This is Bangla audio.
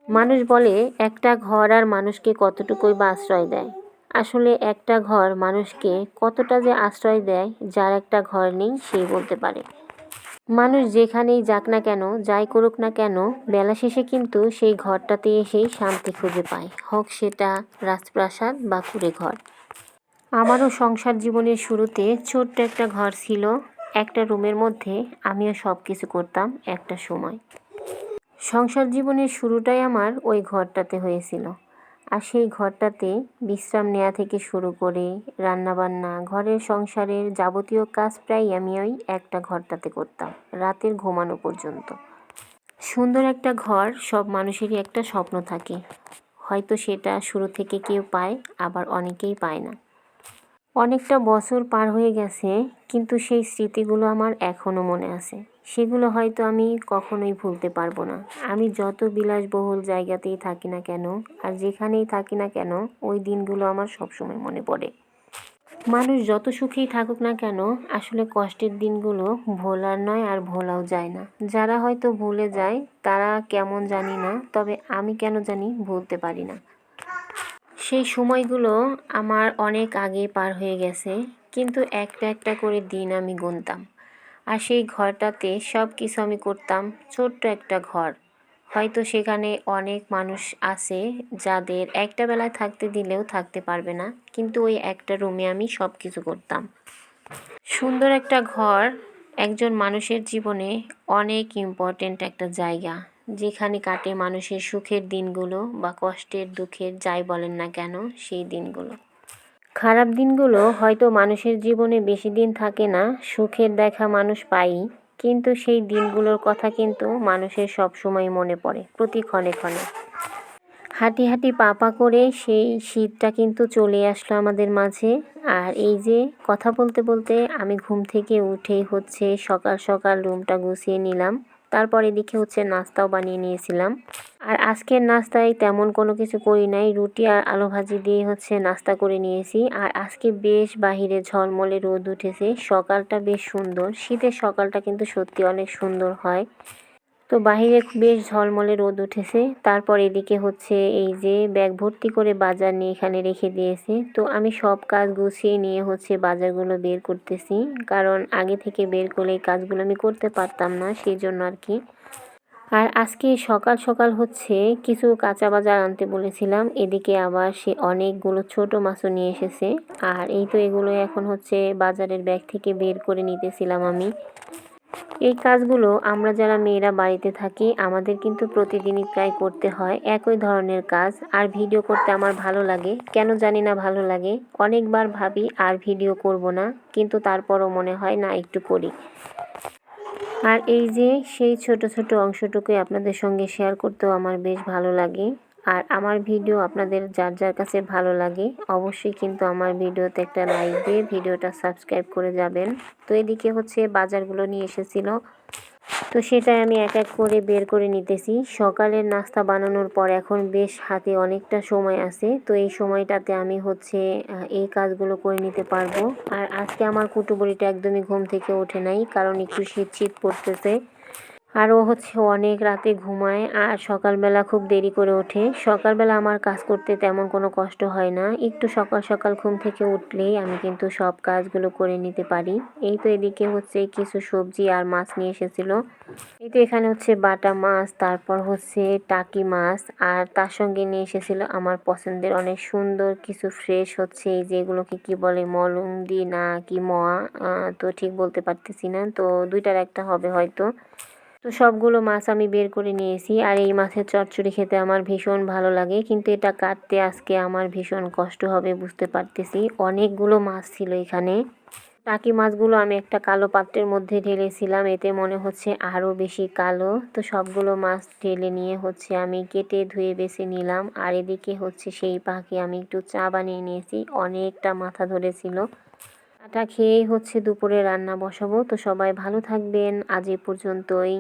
মানুষ বলে একটা ঘর আর মানুষকে কতটুকুই বা আশ্রয় দেয়। আসলে একটা ঘর মানুষকে কতটা যে আশ্রয় দেয়, যার একটা ঘর নেই সেই বলতে পারে। মানুষ যেখানেই যাক না কেন, যাই করুক না কেন, বেলা শেষে কিন্তু সেই ঘরটাতে এসেই শান্তি খুঁজে পায়, হোক সেটা রাজপ্রাসাদ বা কুঁড়ে ঘর। আমারও সংসার জীবনের শুরুতে ছোট্ট একটা ঘর ছিল, একটা রুমের মধ্যে আমিও সব কিছু করতাম একটা সময়। সংসার জীবনের শুরুটাই আমার ওই ঘরটাতে হয়েছিল। আর সেই ঘরটাতে বিশ্রাম নেওয়া থেকে শুরু করে রান্নাবান্না, ঘরের সংসারের যাবতীয় কাজ প্রায় আমি ওই একটা ঘরটাতে করতাম, রাতের ঘুমানো পর্যন্ত। সুন্দর একটা ঘর সব মানুষেরই একটা স্বপ্ন থাকে, হয়তো সেটা শুরু থেকে কেউ পায়, আবার অনেকেই পায় না। অনেকটা বছর পার হয়ে গেছে, কিন্তু সেই স্মৃতিগুলো আমার এখনও মনে আছে। সেগুলো হয়তো আমি কখনোই ভুলতে পারবো না। আমি যত বিলাসবহুল জায়গাতেই থাকি না কেন, আর যেখানেই থাকি না কেন, ওই দিনগুলো আমার সবসময় মনে পড়ে। মানুষ যত সুখেই থাকুক না কেন, আসলে কষ্টের দিনগুলো ভোলার নয়, আর ভোলাও যায় না। যারা হয়তো ভুলে যায় তারা কেমন জানি না, তবে আমি কেন জানি ভুলতে পারি না। সেই সময়গুলো আমার অনেক আগে পার হয়ে গেছে, কিন্তু একটা একটা করে দিন আমি গুনতাম। আর সেই ঘরটাতে সব কিছু আমি করতাম, ছোট্ট একটা ঘর। হয়তো সেখানে অনেক মানুষ আছে যাদের একটা বেলায় থাকতে দিলেও থাকতে পারবে না, কিন্তু ওই একটা রুমে আমি সব কিছু করতাম। সুন্দর একটা ঘর একজন মানুষের জীবনে অনেক ইম্পর্ট্যান্ট একটা জায়গা, যেখানে কাটে মানুষের সুখের দিনগুলো বা কষ্টের দুঃখের যাই বলেন না কেন সেই দিনগুলো। খারাপ দিনগুলো হয়তো মানুষের জীবনে বেশি দিন থাকে না, সুখের দেখা মানুষ পায়ই, কিন্তু সেই দিনগুলোর কথা কিন্তু মানুষের সব সময় মনে পড়ে, প্রতি ক্ষণে ক্ষণে। হাঁটি হাঁটি পা পা করে সেই শীতটা কিন্তু চলে আসলো আমাদের মাঝে। আর এই যে কথা বলতে বলতে আমি ঘুম থেকে উঠেই হচ্ছে সকাল সকাল রুমটা গুছিয়ে নিলাম, তারপর এদিকে হচ্ছে নাস্তাও বানিয়ে নিয়েছিলাম। আর আজকের নাস্তায় তেমন কোনো কিছু করি নাই, রুটি আর আলু ভাজি দিয়ে হচ্ছে নাস্তা করে নিয়েছি। আর আজকে বেশ বাহিরে ঝলমলে রোদ উঠেছে, সকালটা বেশ সুন্দর, শীতের সকালটা কিন্তু সত্যি অনেক সুন্দর হয়। তো বাহিরে বেশ ঝলমলে রোদ উঠেছে। তারপর এদিকে হচ্ছে এই যে ব্যাগ ভর্তি করে বাজার নিয়ে এখানে রেখে দিয়েছে, তো আমি সব কাজ গুছিয়ে নিয়ে হচ্ছে বাজারগুলো বের করতেছি, কারণ আগে থেকে বের করলে এই কাজগুলো আমি করতে পারতাম না, সেই জন্য আর কি। আর আজকে সকাল সকাল হচ্ছে কিছু কাঁচা বাজার আনতে বলেছিলাম, এদিকে আবার সে অনেকগুলো ছোট মাছও নিয়ে এসেছে। আর এই তো এগুলো এখন হচ্ছে বাজারের ব্যাগ থেকে বের করে নিতেছিলাম আমি। এই কাজগুলো আমরা যারা মেয়েরা বাড়িতে থাকি আমাদের কিন্তু প্রতিদিনই প্রায় করতে হয় একই ধরনের কাজ। আর ভিডিও করতে আমার ভালো লাগে, কেন জানি না ভালো লাগে। অনেকবার ভাবি আর ভিডিও করব না, কিন্তু তারপরও মনে হয় না একটু করি। আর এই যে সেই ছোট ছোট অংশটুকুই আপনাদের সঙ্গে শেয়ার করতেও আমার বেশ ভালো লাগে। আর আমার ভিডিও আপনাদের যার যার কাছে ভালো লাগে অবশ্যই কিন্তু আমার ভিডিওতে একটা লাইক দিয়ে ভিডিওটা সাবস্ক্রাইব করে যাবেন। তো এদিকে হচ্ছে বাজারগুলো নিয়ে এসেছিল, তো সেটাই আমি এক এক করে বের করে নিতেছি। সকালের নাস্তা বানানোর পর এখন বেশ হাতে অনেকটা সময় আছে, তো এই সময়টাতে আমি হচ্ছে এই কাজগুলো করে নিতে পারবো। আর আজকে আমার কুটুবুড়িটা একদমই ঘুম থেকে ওঠে নাই, কারণ একটু শীত শীত পড়তেছে। আর ও হচ্ছে অনেক রাতে ঘুমায় আর সকালবেলা খুব দেরি করে ওঠে। সকালবেলা আমার কাজ করতে তেমন কোনো কষ্ট হয় না, একটু সকাল সকাল ঘুম থেকে উঠলেই আমি কিন্তু সব কাজগুলো করে নিতে পারি। এই তো এদিকে হচ্ছে কিছু সবজি আর মাছ নিয়ে এসেছিলো। এই তো এখানে হচ্ছে বাটা মাছ, তারপর হচ্ছে টাকি মাছ, আর তার সঙ্গে নিয়ে এসেছিলো আমার পছন্দের অনেক সুন্দর কিছু ফ্রেশ হচ্ছে এই যেগুলোকে কি বলে মলুঙ্গি না কি মোয়া, তো ঠিক বলতে পারতেছি না, তো দুইটার একটা হবে হয়তো। তো সবগুলো মাছ আমি বের করে নিয়েছি। আর এই মাছের চচ্চড়ি খেতে আমার ভীষণ ভালো লাগে, কিন্তু এটা কাটতে আজকে আমার ভীষণ কষ্ট হবে বুঝতে পারতেছি, অনেকগুলো মাছ ছিল এখানে। টাকি মাছগুলো আমি একটা কালো পাত্রের মধ্যে ঢেলেছিলাম, এতে মনে হচ্ছে আরও বেশি কালো। তো সবগুলো মাছ ঢেলে নিয়ে হচ্ছে আমি কেটে ধুয়ে বেছে নিলাম। আর এদিকে হচ্ছে সেই পাখি আমি একটু চা বানিয়ে নিয়েছি, অনেকটা মাথা ধরেছিল। চাটা খেয়েই হচ্ছে দুপুরে রান্না বসাবো। তো সবাই ভালো থাকবেন, আজ এ পর্যন্তই।